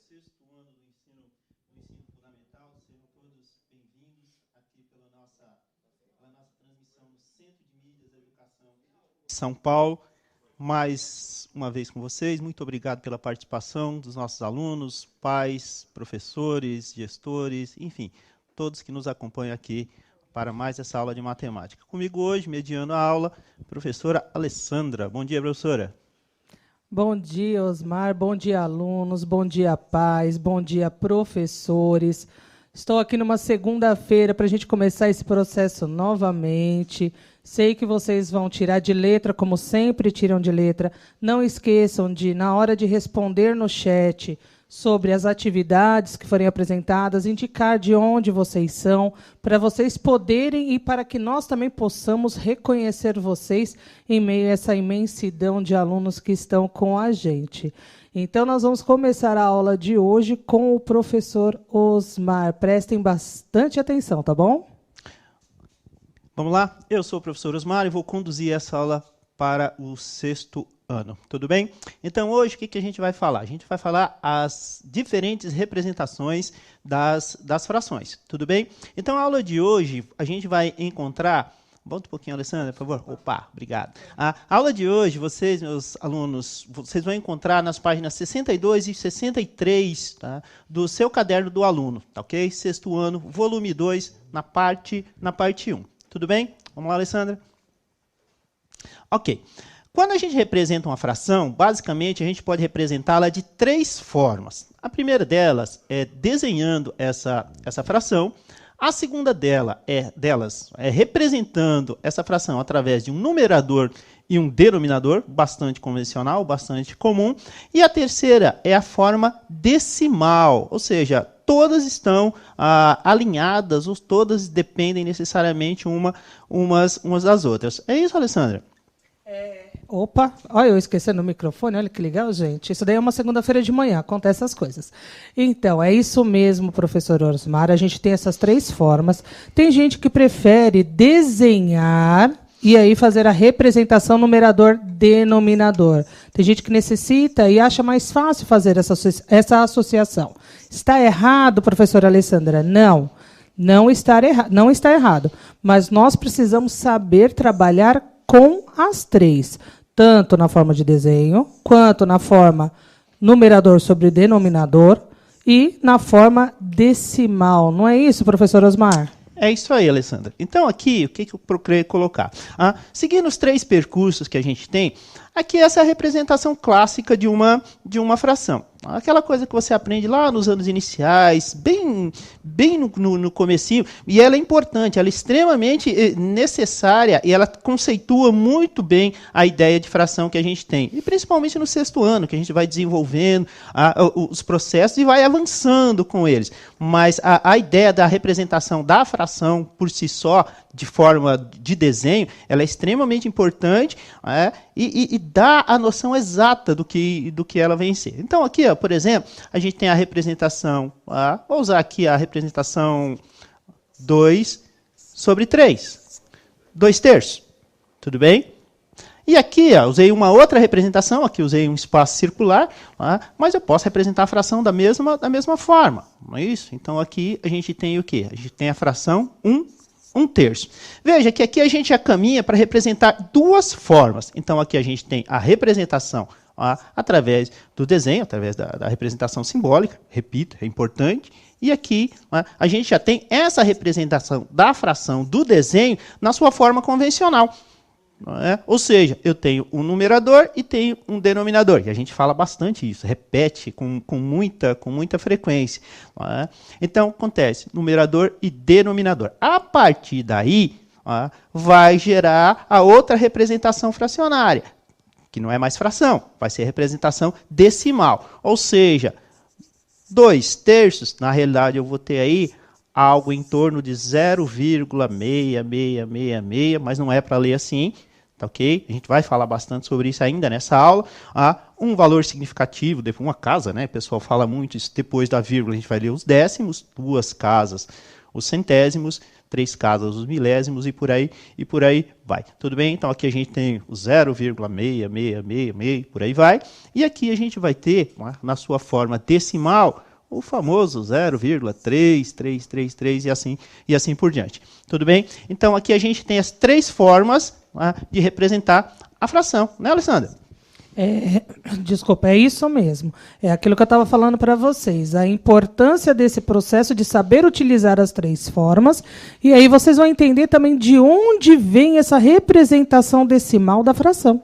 sexto ano do ensino fundamental. Sejam todos bem-vindos aqui pela nossa transmissão no Centro de Mídias da Educação de São Paulo. Mais uma vez com vocês, muito obrigado pela participação dos nossos alunos, pais, professores, gestores, enfim, todos que nos acompanham aqui para mais essa aula de matemática. Comigo hoje, mediando a aula, a professora Alessandra. Bom dia, professora. Bom dia, Osmar. Bom dia, alunos. Bom dia, pais. Bom dia, professores. Estou aqui numa segunda-feira para a gente começar esse processo novamente. Sei que vocês vão tirar de letra, como sempre tiram de letra. Não esqueçam de, na hora de responder no chat sobre as atividades que forem apresentadas, indicar de onde vocês são, para vocês poderem e para que nós também possamos reconhecer vocês em meio a essa imensidão de alunos que estão com a gente. Então, nós vamos começar a aula de hoje com o professor Osmar. Prestem bastante atenção, tá bom? Vamos lá? Eu sou o professor Osmar e vou conduzir essa aula para o sexto ano. Tudo bem? Então, hoje, o que a gente vai falar? A gente vai falar as diferentes representações das frações. Tudo bem? Então, a aula de hoje, a gente vai encontrar... Volta um pouquinho, Alessandra, por favor. Opa, obrigado. A aula de hoje, vocês, meus alunos, vocês vão encontrar nas páginas 62 e 63, tá, do seu caderno do aluno, tá ok? Sexto ano, volume 2, na parte 1. Tudo bem? Vamos lá, Alessandra? Ok. Quando a gente representa uma fração, basicamente a gente pode representá-la de três formas. A primeira delas é desenhando essa fração. A segunda delas é representando essa fração através de um numerador e um denominador, bastante convencional, bastante comum. E a terceira é a forma decimal, ou seja, todas estão alinhadas, ou todas dependem necessariamente umas das outras. É isso, Alessandra? Opa, olha eu esquecendo o microfone, olha que legal, gente. Isso daí é uma segunda-feira de manhã, acontecem essas coisas. Então, é isso mesmo, professor Osmar, a gente tem essas três formas. Tem gente que prefere desenhar e aí fazer a representação numerador-denominador. Tem gente que necessita e acha mais fácil fazer essa associação. Está errado, professora Alessandra? Não, não está errado. Mas nós precisamos saber trabalhar com as três, tanto na forma de desenho, quanto na forma numerador sobre denominador e na forma decimal. Não é isso, professor Osmar? É isso aí, Alessandra. Então, aqui, o que eu procurei colocar? Seguindo os três percursos que a gente tem, aqui essa é a representação clássica de uma fração. Aquela coisa que você aprende lá nos anos iniciais, bem no comecinho, e ela é importante, ela é extremamente necessária e ela conceitua muito bem a ideia de fração que a gente tem. E principalmente no sexto ano, que a gente vai desenvolvendo os processos e vai avançando com eles. Mas a ideia da representação da fração por si só, de forma de desenho, ela é extremamente importante e dá a noção exata do que ela vem ser. Então, aqui, por exemplo, a gente tem a representação, vou usar aqui a representação 2 sobre 3. 2/3. Tudo bem? E aqui, usei uma outra representação, aqui usei um espaço circular, mas eu posso representar a fração da mesma forma. Não é isso? Então, aqui a gente tem o quê? A gente tem a fração 1/3. Veja que aqui a gente já caminha para representar duas formas. Então, aqui a gente tem a representação através do desenho, através da representação simbólica, repito, é importante. E aqui a gente já tem essa representação da fração do desenho na sua forma convencional. Ou seja, eu tenho um numerador e tenho um denominador. E a gente fala bastante isso, repete com muita frequência. Então, acontece numerador e denominador. A partir daí, vai gerar a outra representação fracionária, que não é mais fração, vai ser representação decimal. Ou seja, 2/3, na realidade eu vou ter aí algo em torno de 0,6666, mas não é para ler assim, tá ok? A gente vai falar bastante sobre isso ainda nessa aula. Um valor significativo, uma casa, né? O pessoal fala muito isso, depois da vírgula a gente vai ler os décimos, duas casas, os centésimos, 3 casas os milésimos e por aí vai. Tudo bem? Então aqui a gente tem o 0,666, por aí vai. E aqui a gente vai ter, na sua forma decimal, o famoso 0,3333 e assim por diante. Tudo bem? Então aqui a gente tem as 3 formas de representar a fração, né, Alessandra? Desculpa, é isso mesmo. É aquilo que eu estava falando para vocês. A importância desse processo de saber utilizar as 3 formas. E aí vocês vão entender também de onde vem essa representação decimal da fração.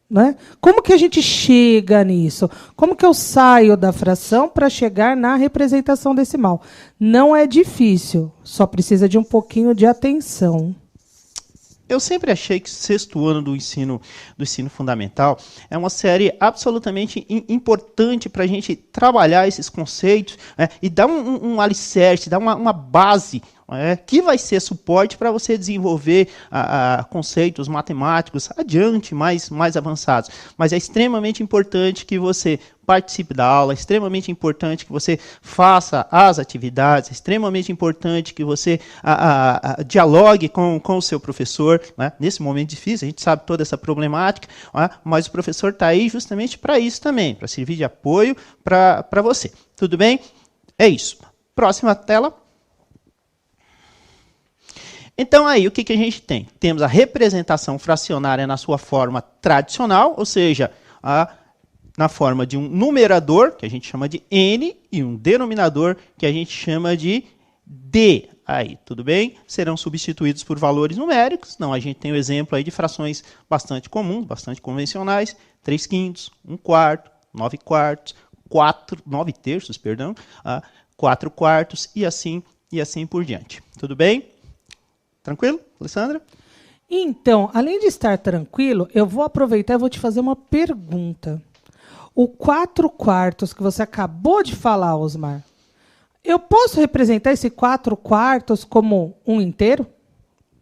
Né? Como que a gente chega nisso? Como que eu saio da fração para chegar na representação decimal? Não é difícil, só precisa de um pouquinho de atenção. Eu sempre achei que o 6º ano do ensino fundamental é uma série absolutamente importante para a gente trabalhar esses conceitos, e dar um alicerce, dar uma base que vai ser suporte para você desenvolver conceitos matemáticos adiante, mais avançados. Mas é extremamente importante que você participe da aula, é extremamente importante que você faça as atividades, é extremamente importante que você dialogue com o seu professor, né? Nesse momento difícil, a gente sabe toda essa problemática, mas o professor está aí justamente para isso também, para servir de apoio para você. Tudo bem? É isso. Próxima tela. Então, aí, o que a gente tem? Temos a representação fracionária na sua forma tradicional, ou seja, na forma de um numerador, que a gente chama de N, e um denominador, que a gente chama de D. Aí, tudo bem? Serão substituídos por valores numéricos. Não, a gente tem o exemplo aí de frações bastante comuns, bastante convencionais, 3/5, 1/4, 9/4, 9/3, 4/4 e assim por diante. Tudo bem? Tranquilo, Alessandra? Então, além de estar tranquilo, eu vou aproveitar e vou te fazer uma pergunta. O 4/4 que você acabou de falar, Osmar, eu posso representar esse 4/4 como um inteiro?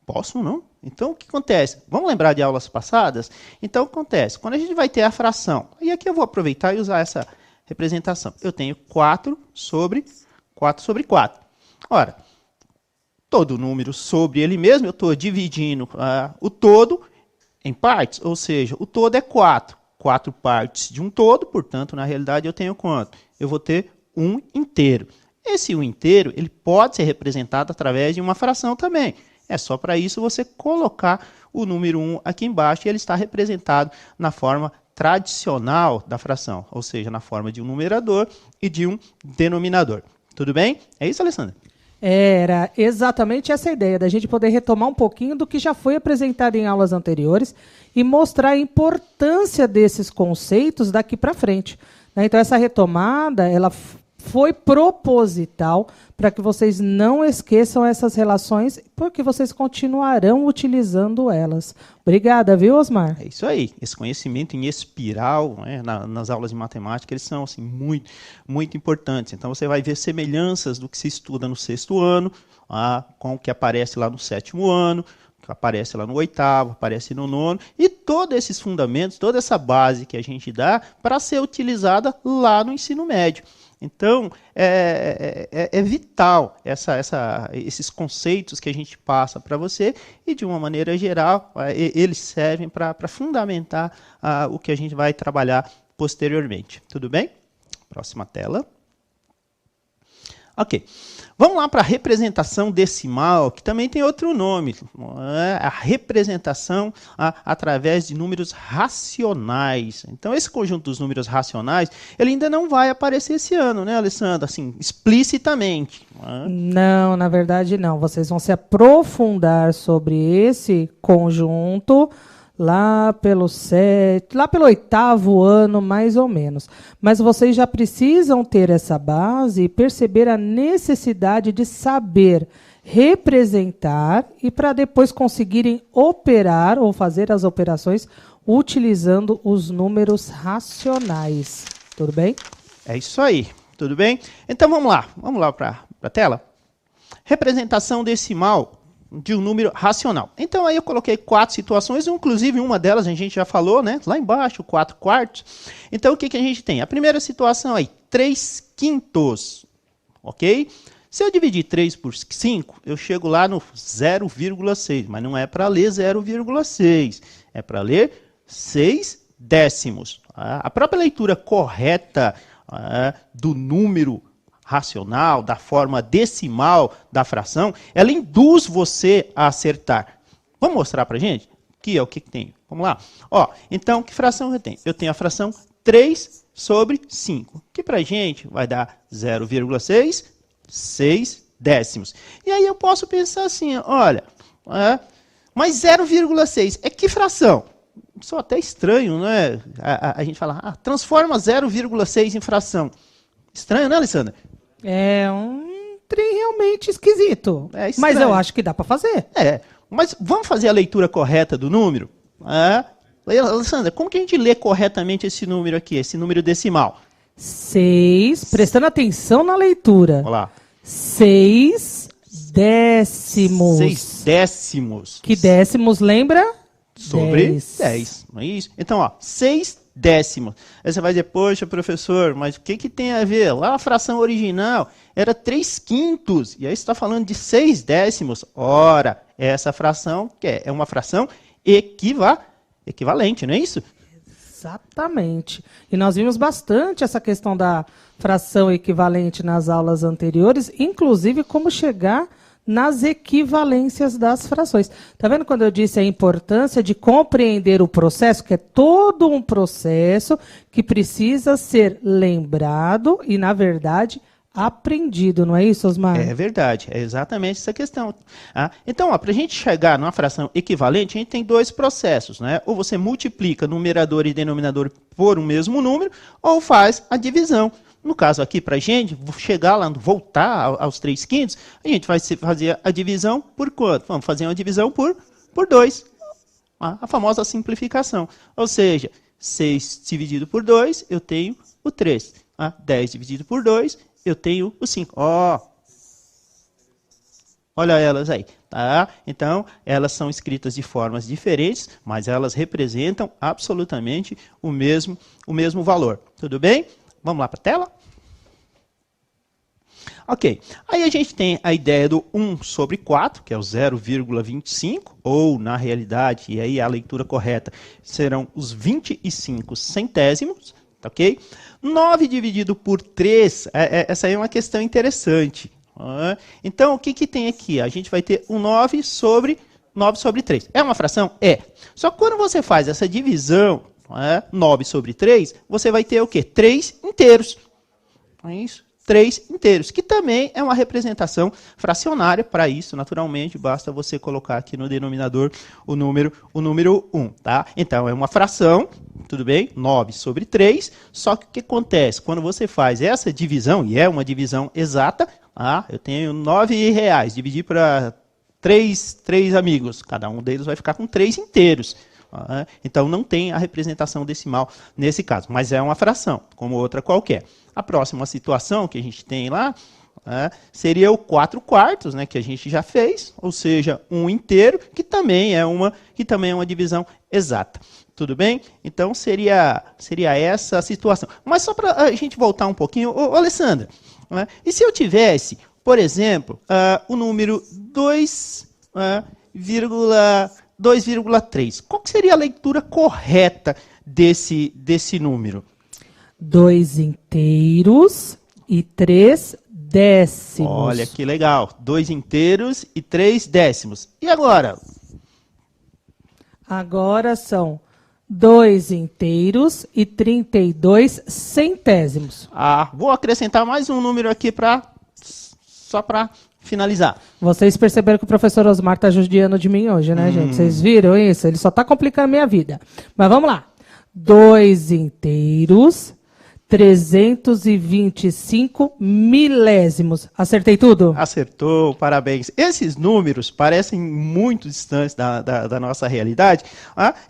Posso, não? Então, o que acontece? Vamos lembrar de aulas passadas? Então, o que acontece? Quando a gente vai ter a fração, e aqui eu vou aproveitar e usar essa representação. Eu tenho 4 sobre 4. Ora, todo número sobre ele mesmo, eu estou dividindo o todo em partes, ou seja, o todo é 4. 4 partes de um todo, portanto, na realidade, eu tenho quanto? Eu vou ter um inteiro. Esse um inteiro ele pode ser representado através de uma fração também. É só para isso você colocar o número 1 aqui embaixo e ele está representado na forma tradicional da fração, ou seja, na forma de um numerador e de um denominador. Tudo bem? É isso, Alessandra? Era exatamente essa ideia, da gente poder retomar um pouquinho do que já foi apresentado em aulas anteriores e mostrar a importância desses conceitos daqui para frente. Então, essa retomada ela foi proposital para que vocês não esqueçam essas relações, porque vocês continuarão utilizando elas. Obrigada, viu, Osmar? É isso aí. Esse conhecimento em espiral, nas aulas de matemática, eles são assim, muito, muito importantes. Então, você vai ver semelhanças do que se estuda no 6º ano, com o que aparece lá no 7º ano, que aparece lá no 8º, aparece no 9º, e todos esses fundamentos, toda essa base que a gente dá para ser utilizada lá no ensino médio. Então, é vital esses conceitos que a gente passa para você e, de uma maneira geral, eles servem para fundamentar o que a gente vai trabalhar posteriormente. Tudo bem? Próxima tela. Ok. Vamos lá para a representação decimal, que também tem outro nome. A representação através de números racionais. Então, esse conjunto dos números racionais, ele ainda não vai aparecer esse ano, né, Alessandra? Assim, explicitamente. Não, na verdade não. Vocês vão se aprofundar sobre esse conjunto lá pelo 8º ano, mais ou menos. Mas vocês já precisam ter essa base e perceber a necessidade de saber representar e para depois conseguirem operar ou fazer as operações utilizando os números racionais. Tudo bem? É isso aí. Tudo bem? Então vamos lá para a tela. Representação decimal de um número racional. Então, aí eu coloquei 4 situações, inclusive uma delas a gente já falou, né? Lá embaixo, 4/4. Então, o que a gente tem? A primeira situação aí, 3/5, ok? Se eu dividir 3 por 5, eu chego lá no 0,6, mas não é para ler 0,6, é para ler 6 décimos. A própria leitura correta do número racional, da forma decimal da fração, ela induz você a acertar. Vamos mostrar para a gente? Aqui é o que tem. Vamos lá. Então, que fração eu tenho? Eu tenho a fração 3 sobre 5, que para a gente vai dar 0,6, 6 décimos. E aí eu posso pensar assim, olha, mas 0,6 é que fração? Isso é até estranho, né? A gente fala, transforma 0,6 em fração. Estranho, né, Alessandra? É um trem realmente esquisito. Mas eu acho que dá para fazer. Mas vamos fazer a leitura correta do número? Alessandra, como que a gente lê corretamente esse número aqui, esse número decimal? 6, prestando atenção na leitura. Olha lá. 6 décimos. 6 décimos. Que décimos lembra? Sobre 10, não é isso? Então, 6 décimos. Aí você vai dizer, poxa, professor, mas o que tem a ver? Lá a fração original era 3/5, e aí você está falando de 6 décimos. Ora, essa fração que é uma fração equivalente, não é isso? Exatamente. E nós vimos bastante essa questão da fração equivalente nas aulas anteriores, inclusive como chegar nas equivalências das frações. Está vendo quando eu disse a importância de compreender o processo, que é todo um processo que precisa ser lembrado e, na verdade, aprendido, não é isso, Osmar? É verdade, é exatamente essa questão. Então, para a gente chegar numa fração equivalente, a gente tem dois processos, né? Ou você multiplica numerador e denominador por um mesmo número, ou faz a divisão. No caso aqui, para a gente chegar lá, voltar aos 3/5, a gente vai fazer a divisão por quanto? Vamos fazer uma divisão por 2. A famosa simplificação. Ou seja, 6 dividido por 2, eu tenho o 3. 10 dividido por 2, eu tenho o 5. Olha elas aí. Tá? Então, elas são escritas de formas diferentes, mas elas representam absolutamente o mesmo valor. Tudo bem? Vamos lá para a tela? Ok. Aí a gente tem a ideia do 1 sobre 4, que é o 0,25, ou, na realidade, e aí a leitura correta, serão os 25 centésimos, ok? 9 dividido por 3, essa aí é uma questão interessante. Então, o que tem aqui? A gente vai ter um 9 sobre 3. É uma fração? É. Só que quando você faz essa divisão, 9 sobre 3, você vai ter o quê? 3 inteiros. É isso? 3 inteiros, que também é uma representação fracionária. Para isso, naturalmente, basta você colocar aqui no denominador o número 1. Tá? Então, é uma fração, tudo bem? 9 sobre 3. Só que o que acontece? Quando você faz essa divisão, e é uma divisão exata, eu tenho R$9, dividir para 3 amigos. Cada um deles vai ficar com 3 inteiros. Então, não tem a representação decimal nesse caso, mas é uma fração, como outra qualquer. A próxima situação que a gente tem lá seria o 4/4, né, que a gente já fez, ou seja, 1 inteiro, que também é uma divisão exata. Tudo bem? Então, seria essa a situação. Mas só para a gente voltar um pouquinho, Alessandra, e se eu tivesse, por exemplo, o número 2,3. Qual que seria a leitura correta desse número? 2 inteiros e 3 décimos. Olha que legal. 2 inteiros e 3 décimos. E agora? Agora são 2 inteiros e 32 centésimos. Vou acrescentar mais um número aqui só para finalizar. Vocês perceberam que o professor Osmar está judiando de mim hoje, né, gente? Vocês viram isso? Ele só está complicando a minha vida. Mas vamos lá. 2 inteiros, 325 milésimos. Acertei tudo? Acertou, parabéns. Esses números parecem muito distantes da nossa realidade,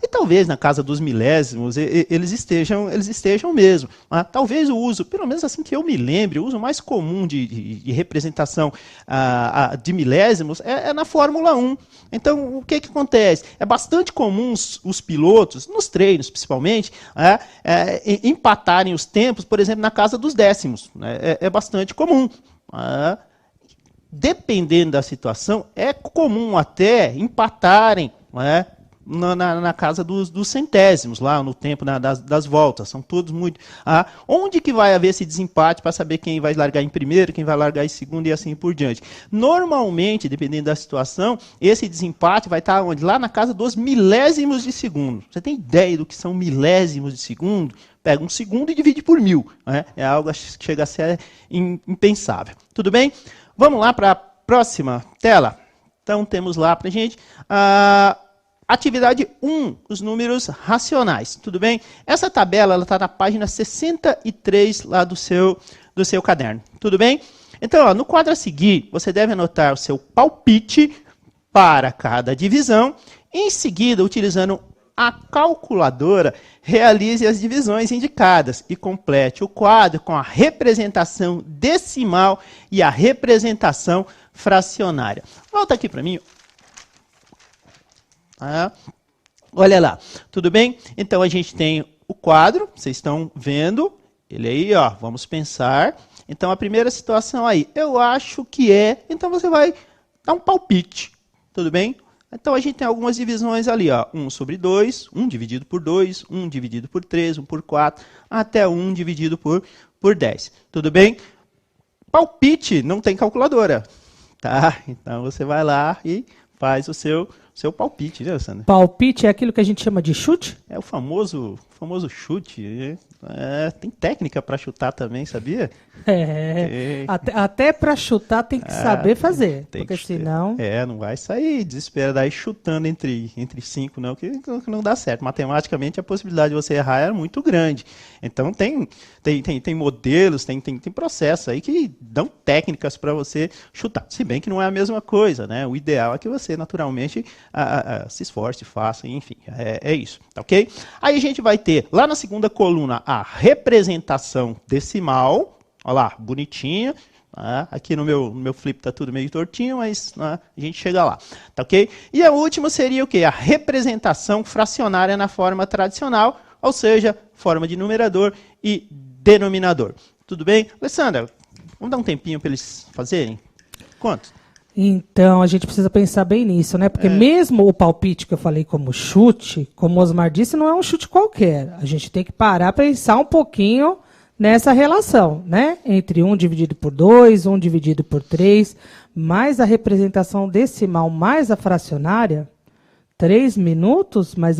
e talvez na casa dos milésimos eles estejam mesmo. Talvez o uso, pelo menos assim que eu me lembre, o uso mais comum de representação de milésimos é na Fórmula 1. Então, o que acontece? É bastante comum os pilotos, nos treinos principalmente, empatarem os tempos, por exemplo, na casa dos décimos. Né? É bastante comum. dependendo da situação, é comum até empatarem, né, na casa dos centésimos, lá no tempo das voltas. São todos muito... onde que vai haver esse desempate para saber quem vai largar em primeiro, quem vai largar em segundo e assim por diante? Normalmente, dependendo da situação, esse desempate vai estar onde? Lá na casa dos milésimos de segundo. Você tem ideia do que são milésimos de segundo? Pega um segundo e divide por 1000. Né? É algo que chega a ser impensável. Tudo bem? Vamos lá para a próxima tela. Então, temos lá para a gente... Atividade 1, os números racionais, tudo bem? Essa tabela está na página 63 lá do seu caderno, tudo bem? Então, ó, no quadro a seguir, você deve anotar o seu palpite para cada divisão. Em seguida, utilizando a calculadora, realize as divisões indicadas e complete o quadro com a representação decimal e a representação fracionária. Volta aqui para mim. Olha lá, tudo bem? Então a gente tem o quadro, vocês estão vendo ele aí, ó. Vamos pensar. Então a primeira situação aí, eu acho que é. Então você vai dar um palpite, tudo bem? Então a gente tem algumas divisões ali, ó. 1 sobre 2, 1 dividido por 2, 1 dividido por 3, 1 por 4, até 1 dividido por 10, tudo bem? Palpite não tem calculadora, tá? Então você vai lá e faz o seu palpite, né, Sandra? Palpite é aquilo que a gente chama de chute? É o famoso chute. Tem técnica para chutar também, sobre Até para chutar tem que saber fazer, porque senão... não vai sair desesperado aí chutando entre 5, não, que não dá certo. Matematicamente, a possibilidade de você errar é muito grande. Então, tem modelos, tem processos aí que dão técnicas para você chutar. Se bem que não é a mesma coisa, né? O ideal é que você, naturalmente, se esforce, faça, enfim, é isso, tá ok? Aí a gente vai ter, lá na segunda coluna, a representação decimal. Olha lá, bonitinha. Aqui no meu flip está tudo meio tortinho, mas a gente chega lá. Tá ok? E a última seria o quê? A representação fracionária na forma tradicional, ou seja, forma de numerador e denominador. Tudo bem? Alessandra, vamos dar um tempinho para eles fazerem? Quanto? Então, a gente precisa pensar bem nisso, né? Porque mesmo o palpite que eu falei como chute, como o Osmar disse, não é um chute qualquer. A gente tem que parar para pensar um pouquinho nessa relação, né? Entre 1 dividido por 2, 1 dividido por 3, mais a representação decimal, mais a fracionária, 3 minutos, mas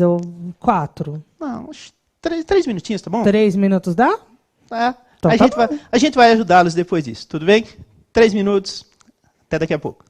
4. Não, 3 minutinhos, tá bom? 3 minutos dá? Então, a gente vai ajudá-los depois disso, tudo bem? 3 minutos, até daqui a pouco.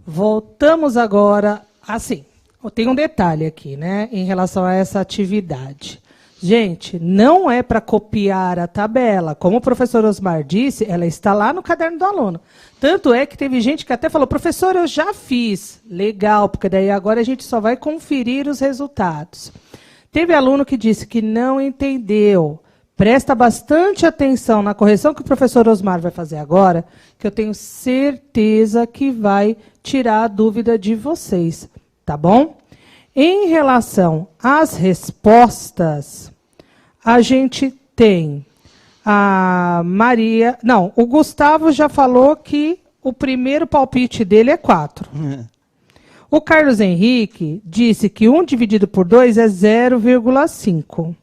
Voltamos agora, assim, tem um detalhe aqui, né, em relação a essa atividade. Gente, não é para copiar a tabela. Como o professor Osmar disse, ela está lá no caderno do aluno. Tanto é que teve gente que até falou, professor, eu já fiz. Legal, porque daí agora a gente só vai conferir os resultados. Teve aluno que disse que não entendeu. Presta bastante atenção na correção que o professor Osmar vai fazer agora, que eu tenho certeza que vai tirar a dúvida de vocês, tá bom? Em relação às respostas, a gente tem a Maria... Não, o Gustavo já falou que o primeiro palpite dele é 4. O Carlos Henrique disse que 1 dividido por 2 é 0,5.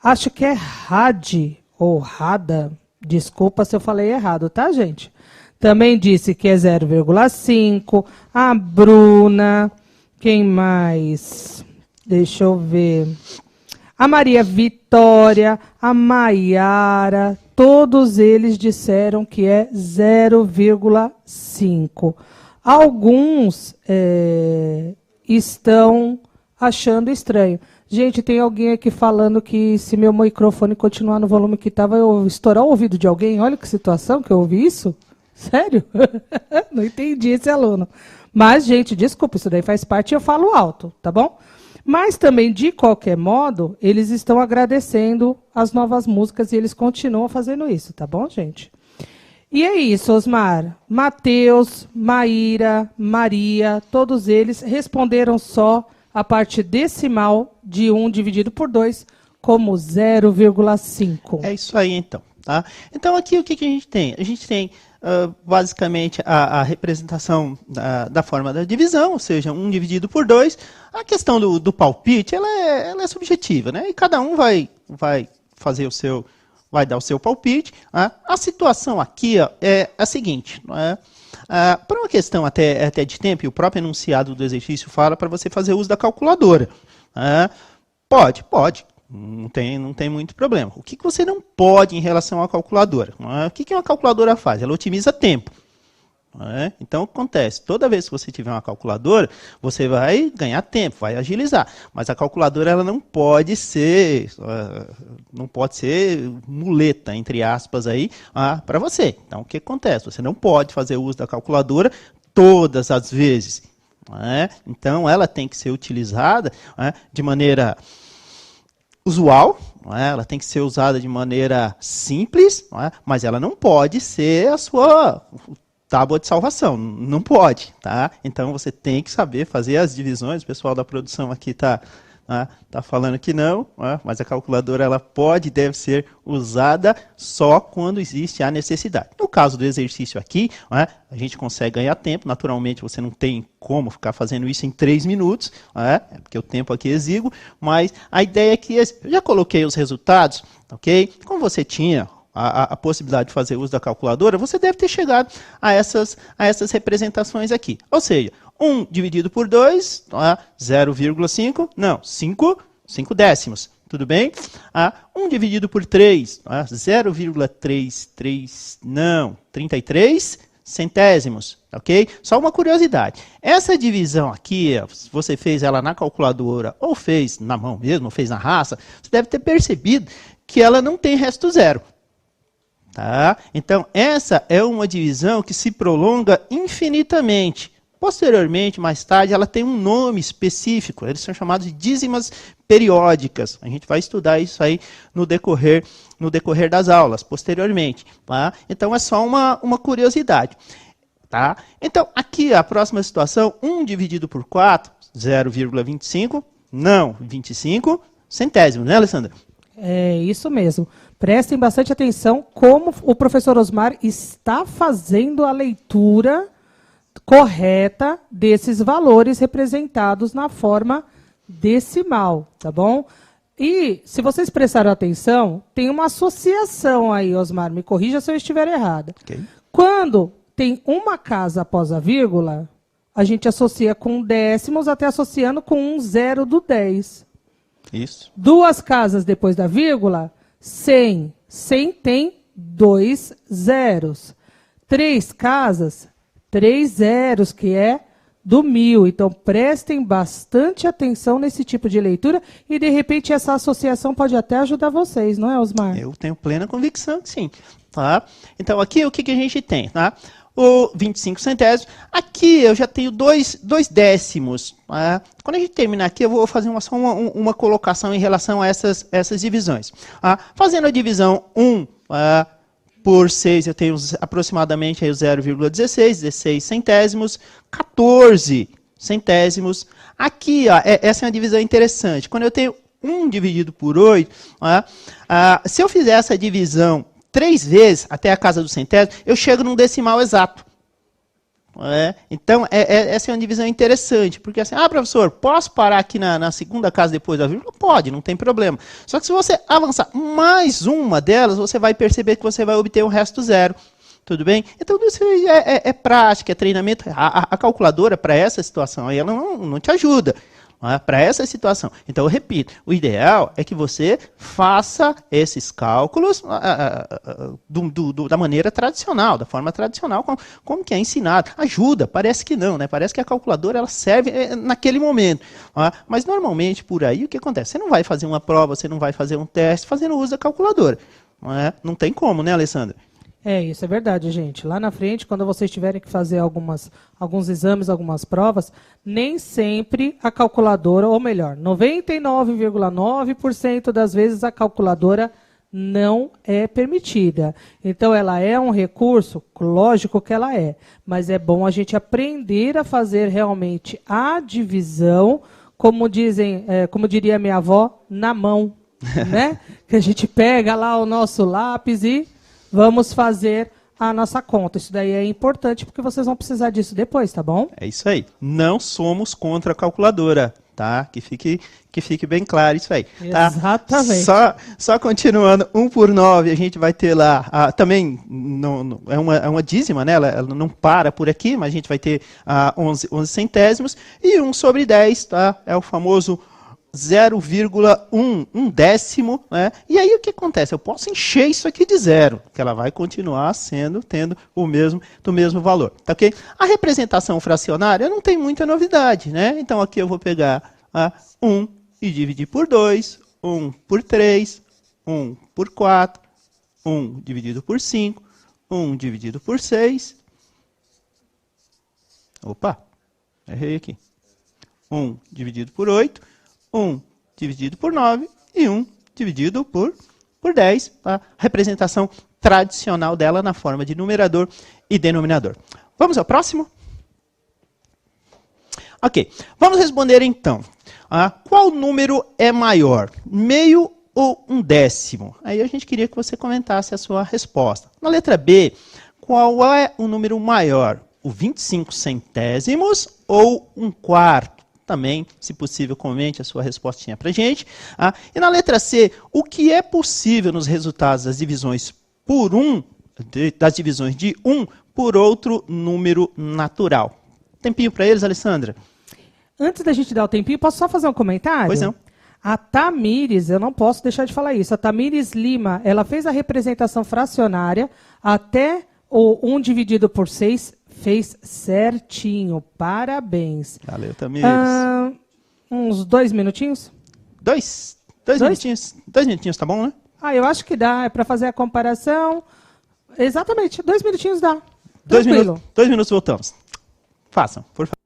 Acho que é Rade, ou Rada. Desculpa se eu falei errado, tá, gente? Também disse que é 0,5. A Bruna. Quem mais? Deixa eu ver. A Maria Vitória, a Maiara, todos eles disseram que é 0,5. Alguns estão achando estranho. Gente, tem alguém aqui falando que se meu microfone continuar no volume que estava, eu vou estourar o ouvido de alguém. Olha que situação que eu ouvi isso. Sério? Não entendi esse aluno. Mas, gente, desculpa, isso daí faz parte e eu falo alto, tá bom? Mas também, de qualquer modo, eles estão agradecendo as novas músicas e eles continuam fazendo isso, tá bom, gente? E é isso, Osmar. Matheus, Maíra, Maria, todos eles responderam só a parte decimal de 1 dividido por 2 como 0,5. É isso aí, então. Tá? Então, aqui o que a gente tem? A gente tem, basicamente, a representação da forma da divisão, ou seja, 1 dividido por 2. A questão do palpite, ela é subjetiva, né? E cada um vai fazer o seu, vai dar o seu palpite. A situação aqui é a seguinte, não é? Por uma questão até de tempo, e o próprio enunciado do exercício fala para você fazer uso da calculadora. Pode. Não tem muito problema. O que você não pode em relação à calculadora? O que uma calculadora faz? Ela otimiza tempo. Então, o que acontece? Toda vez que você tiver uma calculadora, você vai ganhar tempo, vai agilizar. Mas a calculadora ela não pode ser muleta, entre aspas, aí, para você. Então, o que acontece? Você não pode fazer uso da calculadora todas as vezes. Então, ela tem que ser utilizada de maneira usual, ela tem que ser usada de maneira simples, mas ela não pode ser a sua tábua de salvação, não pode, tá? Então você tem que saber fazer as divisões. O pessoal da produção aqui tá falando que não, mas a calculadora ela pode e deve ser usada só quando existe a necessidade. No caso do exercício aqui, a gente consegue ganhar tempo. Naturalmente você não tem como ficar fazendo isso em 3 minutos, porque o tempo aqui é exíguo, mas a ideia aqui é, eu já coloquei os resultados, ok? Como você tinha a possibilidade de fazer uso da calculadora, você deve ter chegado a essas representações aqui. Ou seja, 1 dividido por 2, 0,5, não, 5 décimos, tudo bem? 1 dividido por 3, 0,33, não, 33 centésimos, ok? Só uma curiosidade, essa divisão aqui, se você fez ela na calculadora, ou fez na mão mesmo, ou fez na raça, você deve ter percebido que ela não tem resto zero. Tá? Então, essa é uma divisão que se prolonga infinitamente. Posteriormente, mais tarde, ela tem um nome específico, eles são chamados de dízimas periódicas. A gente vai estudar isso aí no decorrer das aulas, posteriormente. Tá? Então, é só uma curiosidade. Tá? Então, aqui a próxima situação, 1 dividido por 4, 0,25, não, 25 centésimos, né, Alessandra? É isso mesmo. Prestem bastante atenção como o professor Osmar está fazendo a leitura correta desses valores representados na forma decimal, tá bom? E, se vocês prestaram atenção, tem uma associação aí, Osmar, me corrija se eu estiver errada. Okay. Quando tem uma casa após a vírgula, a gente associa com décimos, até associando com um zero do 10. Isso. 2 casas depois da vírgula, 100. 100 tem 2 zeros. 3 casas, 3 zeros, que é do 1000. Então, prestem bastante atenção nesse tipo de leitura e, de repente, essa associação pode até ajudar vocês, não é, Osmar? Eu tenho plena convicção que sim. Tá? Então, aqui, o que a gente tem? Tá? O 25 centésimos. Aqui eu já tenho dois décimos. Tá? Quando a gente terminar aqui, eu vou fazer só uma colocação em relação a essas divisões. Tá? Fazendo a divisão 1 por 6, eu tenho aproximadamente aí o 0,16, 16 centésimos, 14 centésimos. Aqui, ó, essa é uma divisão interessante. Quando eu tenho 1 dividido por 8, se eu fizer essa divisão 3 vezes até a casa do centésimo, eu chego num decimal exato. Então, essa é uma divisão interessante, porque assim, professor, posso parar aqui na segunda casa depois da vírgula? Pode, não tem problema. Só que se você avançar mais uma delas, você vai perceber que você vai obter o resto zero. Tudo bem? Então, isso é prática, é treinamento. A calculadora, para essa situação aí, ela não te ajuda. Para essa situação. Então, eu repito, o ideal é que você faça esses cálculos da maneira tradicional, da forma tradicional, como que é ensinado. Ajuda, parece que não, né? Parece que a calculadora ela serve naquele momento. Mas, normalmente, por aí, o que acontece? Você não vai fazer uma prova, você não vai fazer um teste fazendo uso da calculadora. Não tem como, né, Alessandra? Isso é verdade, gente. Lá na frente, quando vocês tiverem que fazer alguns exames, algumas provas, nem sempre a calculadora, ou melhor, 99,9% das vezes a calculadora não é permitida. Então, ela é um recurso? Lógico que ela é. Mas é bom a gente aprender a fazer realmente a divisão, como diria minha avó, na mão. Né? Que a gente pega lá o nosso lápis e vamos fazer a nossa conta. Isso daí é importante porque vocês vão precisar disso depois, tá bom? É isso aí. Não somos contra a calculadora, tá? Que fique bem claro isso aí. Tá? Exatamente. Só continuando, 1 por 9, a gente vai ter lá, também é uma dízima, né? Ela não para por aqui, mas a gente vai ter 11 centésimos. E 1 sobre 10, tá? É o famoso 0,1, um décimo, né? E aí o que acontece? Eu posso encher isso aqui de zero, que ela vai continuar tendo do mesmo valor, tá ok? A representação fracionária não tem muita novidade, né? Então aqui eu vou pegar 1 e dividir por 2, 1 por 3, 1 por 4, 1 dividido por 5, 1 dividido por 6. Opa, errei aqui. 1 dividido por 8. 1 dividido por 9 e 1 dividido por 10. A representação tradicional dela na forma de numerador e denominador. Vamos ao próximo? Ok, vamos responder então. Qual número é maior? Meio ou um décimo? Aí a gente queria que você comentasse a sua resposta. Na letra B, qual é o número maior? O 25 centésimos ou um quarto? Também, se possível, comente a sua respostinha para a gente. E na letra C, o que é possível nos resultados das divisões por 1, das divisões de 1 por outro número natural? Tempinho para eles, Alessandra? Antes da gente dar o tempinho, posso só fazer um comentário? Pois não. A Tamires, eu não posso deixar de falar isso, a Tamires Lima, ela fez a representação fracionária até o 1 dividido por 6, fez certinho. Parabéns. Valeu, Tamires. Uns 2 minutinhos? Dois minutinhos? 2 minutinhos, tá bom, né? Eu acho que dá. É para fazer a comparação. Exatamente, 2 minutinhos dá. 2 minutos, voltamos. Façam, por favor.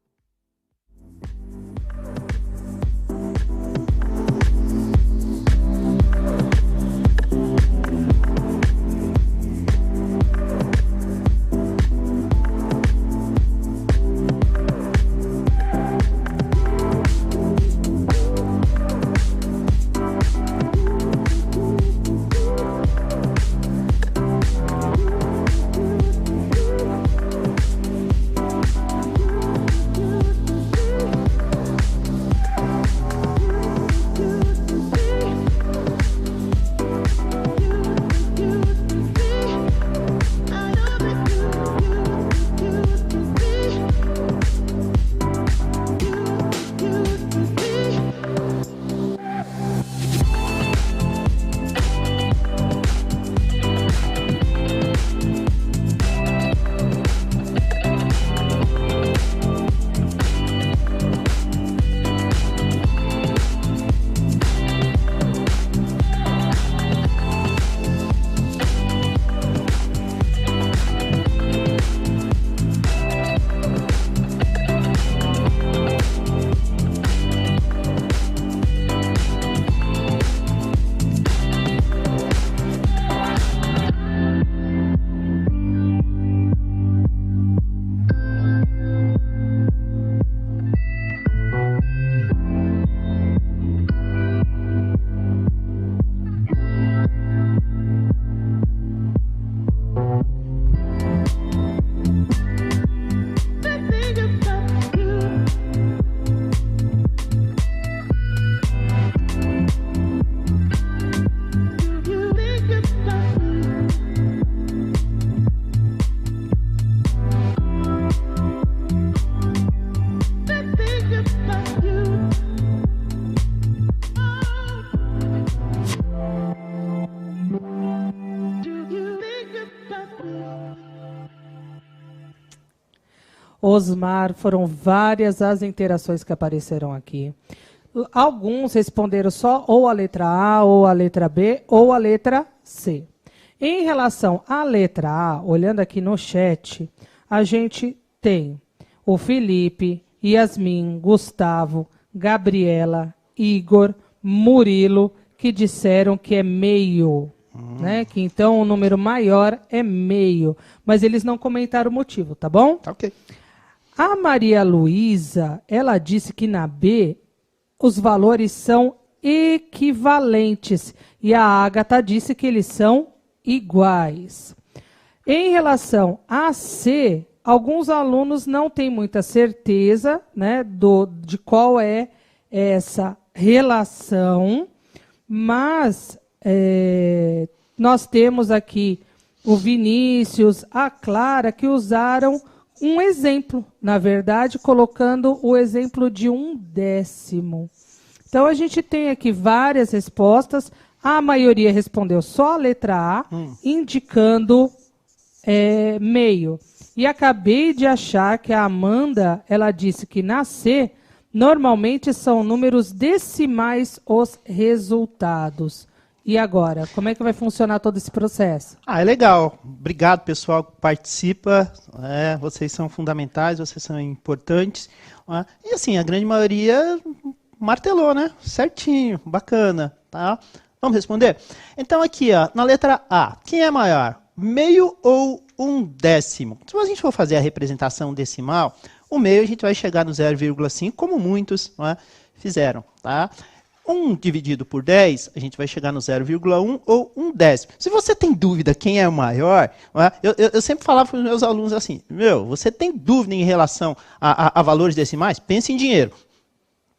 Osmar, foram várias as interações que apareceram aqui. Alguns responderam só ou a letra A, ou a letra B, ou a letra C. Em relação à letra A, olhando aqui no chat, a gente tem o Felipe, Yasmin, Gustavo, Gabriela, Igor, Murilo, que disseram que é meio. Né? Que então o número maior é meio. Mas eles não comentaram o motivo, tá bom? Tá ok. A Maria Luísa, ela disse que na B os valores são equivalentes. E a Ágata disse que eles são iguais. Em relação a C, alguns alunos não têm muita certeza, né, de qual é essa relação, mas nós temos aqui o Vinícius, a Clara, que usaram um exemplo, na verdade, colocando o exemplo de 1/10. Então, a gente tem aqui várias respostas. A maioria respondeu só a letra A, indicando meio. E acabei de achar que a Amanda, ela disse que na C, normalmente são números decimais os resultados. E agora, como é que vai funcionar todo esse processo? É legal. Obrigado, pessoal que participa. Vocês são fundamentais, vocês são importantes. E assim, a grande maioria martelou, né? Certinho, bacana. Tá? Vamos responder? Então aqui, ó, na letra A, quem é maior? Meio ou 1/10? Se a gente for fazer a representação decimal, o meio a gente vai chegar no 0,5, como muitos fizeram. Tá? 1 dividido por 10, a gente vai chegar no 0,1 ou 1/10. Se você tem dúvida quem é o maior, eu sempre falava para os meus alunos assim, você tem dúvida em relação a valores decimais? Pense em dinheiro.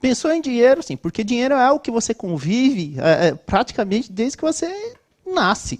Pensou em dinheiro, sim, porque dinheiro é algo que você convive praticamente desde que você nasce.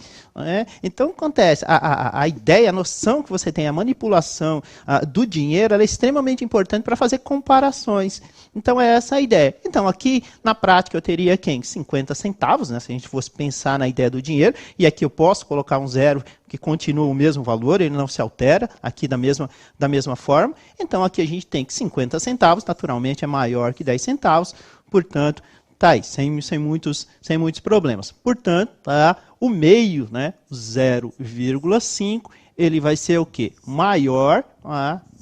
Então, acontece, a ideia, a noção que você tem, a manipulação do dinheiro, ela é extremamente importante para fazer comparações. Então, é essa a ideia. Então, aqui, na prática, eu teria quem? 50 centavos, né? Se a gente fosse pensar na ideia do dinheiro, e aqui eu posso colocar um zero que continua o mesmo valor, ele não se altera, aqui da mesma forma. Então, aqui a gente tem que 50 centavos, naturalmente, é maior que 10 centavos, portanto, tá aí, sem muitos problemas. Portanto, o meio, né, 0,5, ele vai ser o quê? Maior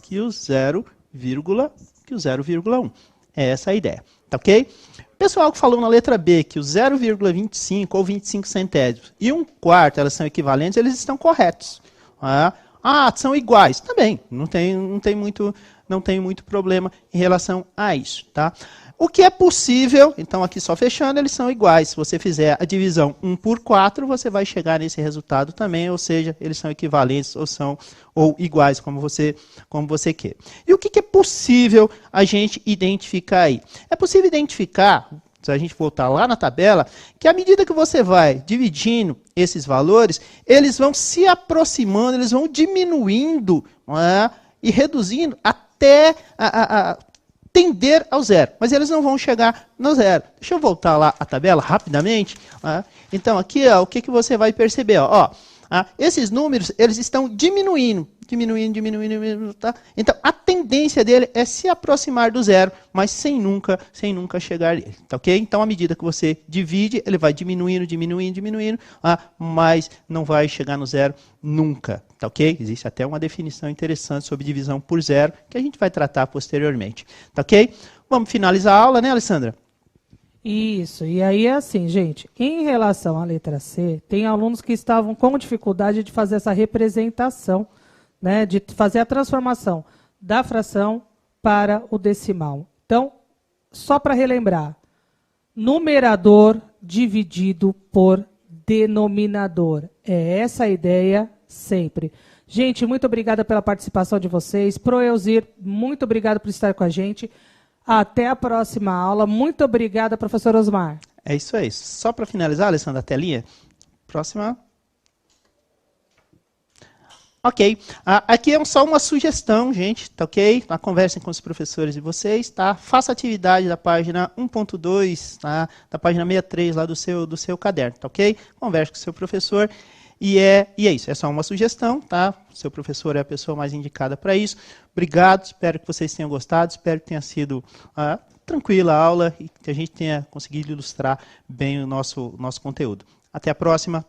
que o 0,1. vírgula que o 0,1. É essa a ideia, tá ok? Pessoal que falou na letra B que o 0,25 ou 25 centésimos e 1/4 elas são equivalentes, eles estão corretos. São iguais. Também, não tem muito problema em relação a isso, tá? O que é possível, então aqui só fechando, eles são iguais. Se você fizer a divisão 1 por 4, você vai chegar nesse resultado também, ou seja, eles são equivalentes ou iguais, como você quer. E o que é possível a gente identificar aí? É possível identificar, se a gente voltar lá na tabela, que à medida que você vai dividindo esses valores, eles vão se aproximando, eles vão diminuindo, e reduzindo até tender ao zero, mas eles não vão chegar no zero. Deixa eu voltar lá a tabela rapidamente. Então aqui, o que você vai perceber? Esses números eles estão diminuindo, tá? Então a tendência dele é se aproximar do zero, mas sem nunca chegar nele, tá ok? Então à medida que você divide, ele vai diminuindo, mas não vai chegar no zero nunca, tá ok? Existe até uma definição interessante sobre divisão por zero, que a gente vai tratar posteriormente, tá ok? Vamos finalizar a aula, né, Alessandra? Isso, e aí é assim, gente, em relação à letra C, tem alunos que estavam com dificuldade de fazer essa representação, né, de fazer a transformação da fração para o decimal. Então, só para relembrar, numerador dividido por denominador. É essa a ideia sempre. Gente, muito obrigada pela participação de vocês. Proelzir, muito obrigado por estar com a gente. Até a próxima aula. Muito obrigada, professor Osmar. É isso aí. Só para finalizar, Alessandra, a telinha. Próxima. Ok. Aqui é só uma sugestão, gente, tá ok? Conversem com os professores de vocês, tá? Faça a atividade da página 1.2, tá? Da página 63 lá do seu caderno, tá ok? Converse com o seu professor. E é isso, é só uma sugestão, tá? O seu professor é a pessoa mais indicada para isso. Obrigado, espero que vocês tenham gostado, espero que tenha sido tranquila a aula e que a gente tenha conseguido ilustrar bem o nosso conteúdo. Até a próxima.